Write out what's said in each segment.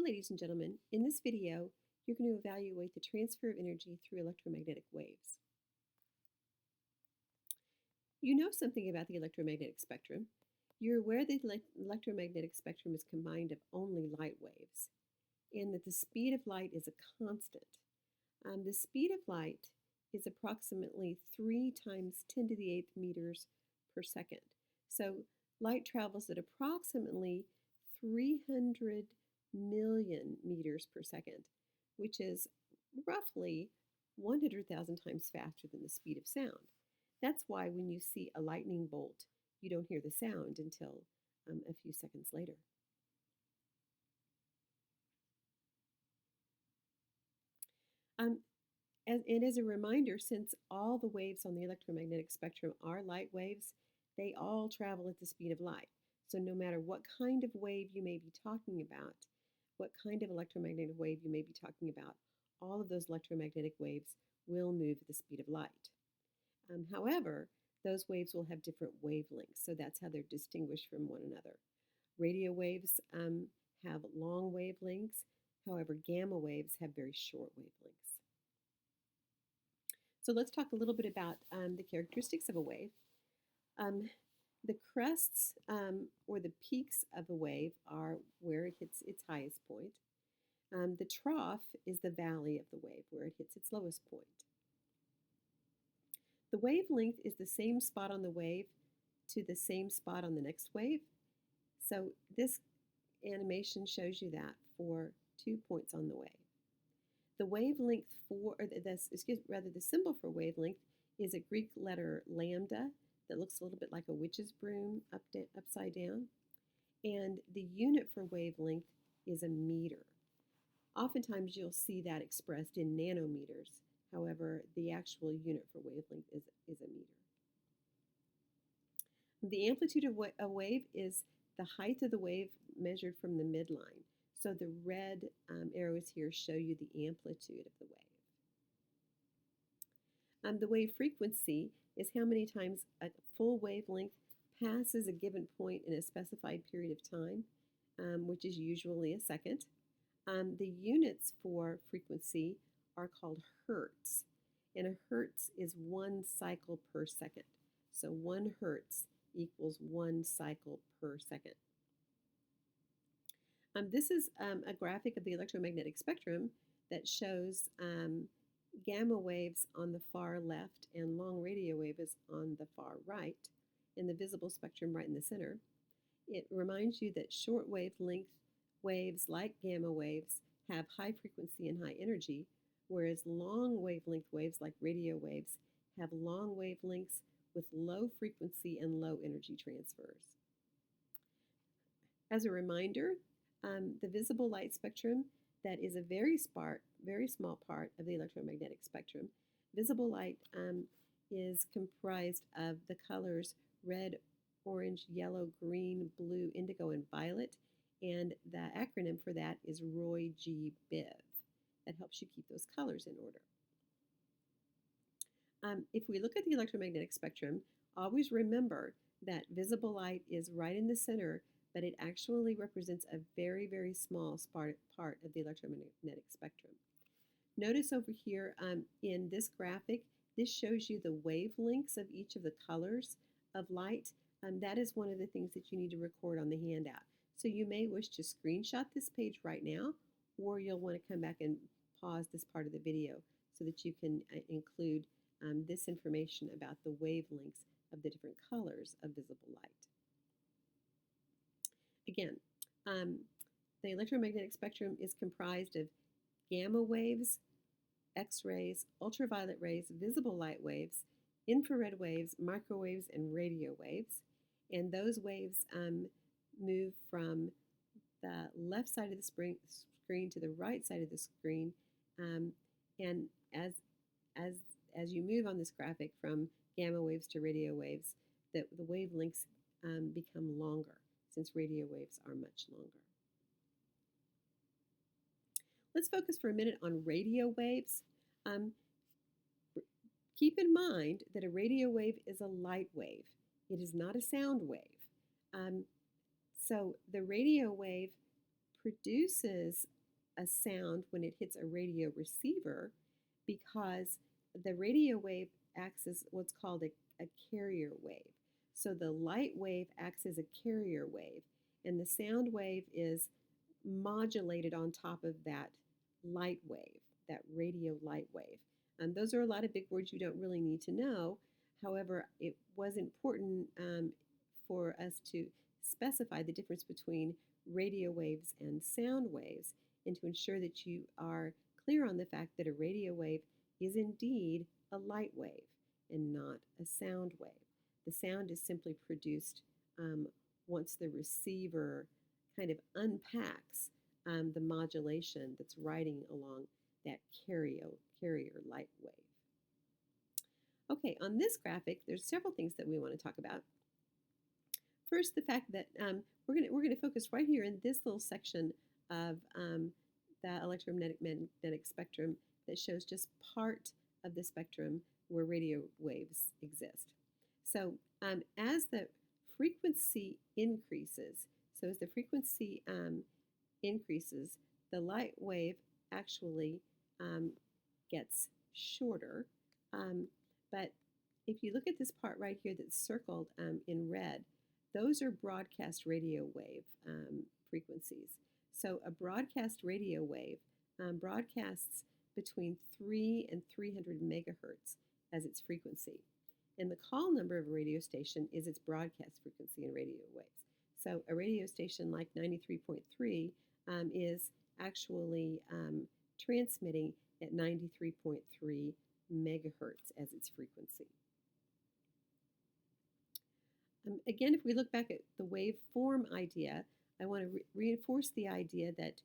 ladies and gentlemen. In this video, you're going to evaluate the transfer of energy through electromagnetic waves. You know something about the electromagnetic spectrum. You're aware that the electromagnetic spectrum is combined of only light waves, and that the speed of light is a constant. The speed of light is approximately 3 times 10 to the 8th meters per second. So light travels at approximately 300 million meters per second, which is roughly 100,000 times faster than the speed of sound. That's why when you see a lightning bolt, you don't hear the sound until a few seconds later. As a reminder, since all the waves on the electromagnetic spectrum are light waves, they all travel at the speed of light. So no matter what kind of wave you may be talking about, what kind of electromagnetic wave you may be talking about, all of those electromagnetic waves will move at the speed of light. However, those waves will have different wavelengths, so that's how they're distinguished from one another. Radio waves have long wavelengths, however, gamma waves have very short wavelengths. So let's talk a little bit about the characteristics of a wave. The crests or the peaks of a wave are where it hits its highest point. The trough is the valley of the wave, where it hits its lowest point. The wavelength is the same spot on the wave to the same spot on the next wave. So this animation shows you that for 2 points on the wave. The wavelength the symbol for wavelength is a Greek letter lambda that looks a little bit like a witch's broom upside down. And the unit for wavelength is a meter. Oftentimes you'll see that expressed in nanometers. However, the actual unit for wavelength is a meter. The amplitude of a wave is the height of the wave measured from the midline. So the red arrows here show you the amplitude of the wave. The wave frequency is how many times a full wavelength passes a given point in a specified period of time, which is usually a second. The units for frequency are called hertz, and a hertz is 1 cycle per second. So 1 hertz equals 1 cycle per second. This is a graphic of the electromagnetic spectrum that shows gamma waves on the far left and long radio waves on the far right, and the visible spectrum right in the center. It reminds you that short wavelength waves like gamma waves have high frequency and high energy, whereas long wavelength waves like radio waves have long wavelengths with low frequency and low energy transfers. As a reminder, the visible light spectrum, that is a very small part of the electromagnetic spectrum. Visible light is comprised of the colors red, orange, yellow, green, blue, indigo, and violet, and the acronym for that is Roy G. Biv. That helps you keep those colors in order. If we look at the electromagnetic spectrum, always remember that visible light is right in the center, but it actually represents a very, very small part of the electromagnetic spectrum. Notice over here in this graphic, this shows you the wavelengths of each of the colors of light. That is one of the things that you need to record on the handout. So you may wish to screenshot this page right now, or you'll want to come back and pause this part of the video so that you can include this information about the wavelengths of the different colors of visible light. Again, the electromagnetic spectrum is comprised of gamma waves, X-rays, ultraviolet rays, visible light waves, infrared waves, microwaves, and radio waves. And those waves move from the left side of the screen to the right side of the screen. And as you move on this graphic from gamma waves to radio waves, the wavelengths become longer, since radio waves are much longer. Let's focus for a minute on radio waves. Keep in mind that a radio wave is a light wave. It is not a sound wave. So the radio wave produces a sound when it hits a radio receiver because the radio wave acts as what's called a carrier wave. So the light wave acts as a carrier wave, and the sound wave is modulated on top of that light wave, that radio light wave. Those are a lot of big words you don't really need to know. However, it was important for us to specify the difference between radio waves and sound waves and to ensure that you are clear on the fact that a radio wave is indeed a light wave and not a sound wave. The sound is simply produced once the receiver kind of unpacks the modulation that's riding along that carrier light wave. Okay, on this graphic, there's several things that we want to talk about. First, the fact that we're going to focus right here in this little section of the electromagnetic spectrum that shows just part of the spectrum where radio waves exist. So as the frequency increases, increases, the light wave actually gets shorter. But if you look at this part right here that's circled in red, those are broadcast radio wave frequencies. So a broadcast radio wave broadcasts between 3 and 300 megahertz as its frequency. And the call number of a radio station is its broadcast frequency in radio waves. So a radio station like 93.3 is actually transmitting at 93.3 megahertz as its frequency. Again, if we look back at the waveform idea, I want to reinforce the idea that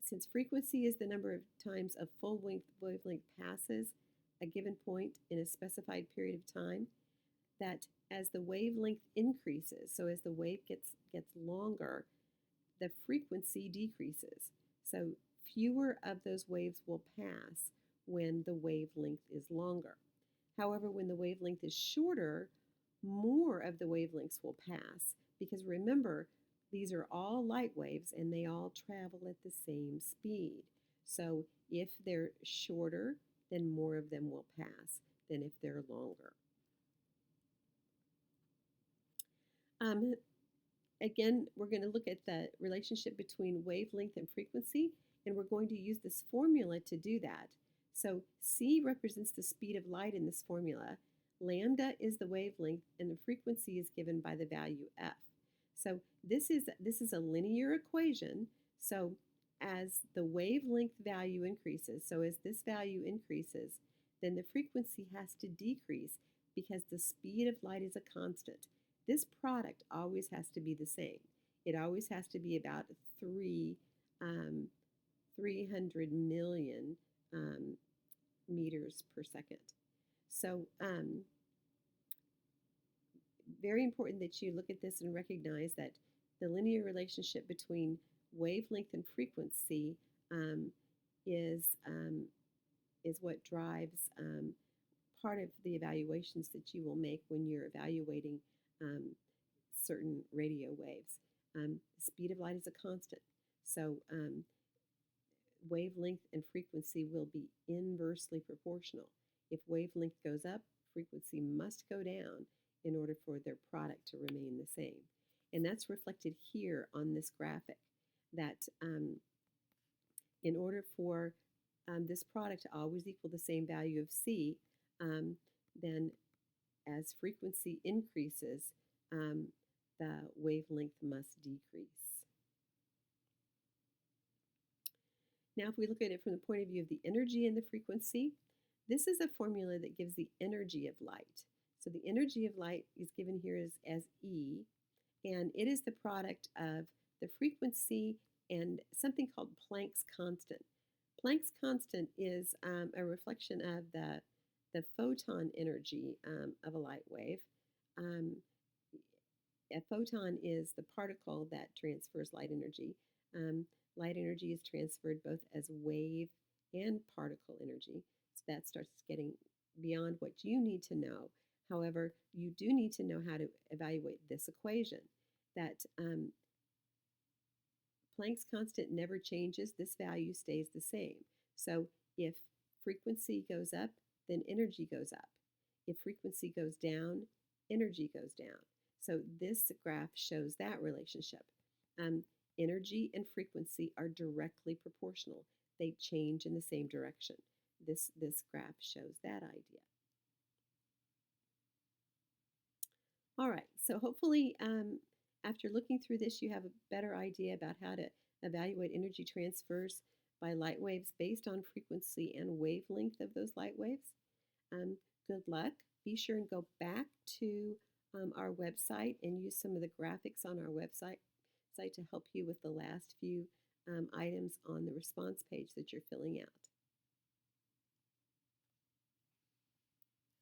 since frequency is the number of times a full wavelength passes a given point in a specified period of time, that as the wavelength increases, so as the wave gets longer, the frequency decreases. So fewer of those waves will pass when the wavelength is longer. However, when the wavelength is shorter, more of the wavelengths will pass, because remember, these are all light waves and they all travel at the same speed. So if they're shorter, then more of them will pass than if they're longer. Again, we're going to look at the relationship between wavelength and frequency, and we're going to use this formula to do that. So C represents the speed of light in this formula. Lambda is the wavelength, and the frequency is given by the value f. So this is a linear equation. So as the wavelength value increases, so as this value increases, then the frequency has to decrease because the speed of light is a constant. This product always has to be the same. It always has to be about 300 million meters per second. So very important that you look at this and recognize that the linear relationship between wavelength and frequency is what drives part of the evaluations that you will make when you're evaluating certain radio waves. Speed of light is a constant, so wavelength and frequency will be inversely proportional. If wavelength goes up, frequency must go down in order for their product to remain the same. And that's reflected here on this graphic, that in order for this product to always equal the same value of C, then as frequency increases, the wavelength must decrease. Now, if we look at it from the point of view of the energy and the frequency, this is a formula that gives the energy of light. So the energy of light is given here as E, and it is the product of the frequency and something called Planck's constant. Planck's constant is a reflection of the photon energy of a light wave. A photon is the particle that transfers light energy. Light energy is transferred both as wave and particle energy. So that starts getting beyond what you need to know. However, you do need to know how to evaluate this equation, that Planck's constant never changes. This value stays the same. So if frequency goes up, then energy goes up. If frequency goes down, energy goes down. So this graph shows that relationship. Um, Energy and frequency are directly proportional. They change in the same direction. This graph shows that idea. All right, so hopefully after looking through this, you have a better idea about how to evaluate energy transfers by light waves based on frequency and wavelength of those light waves. Good luck. Be sure and go back to our website and use some of the graphics on our website to help you with the last few items on the response page that you're filling out.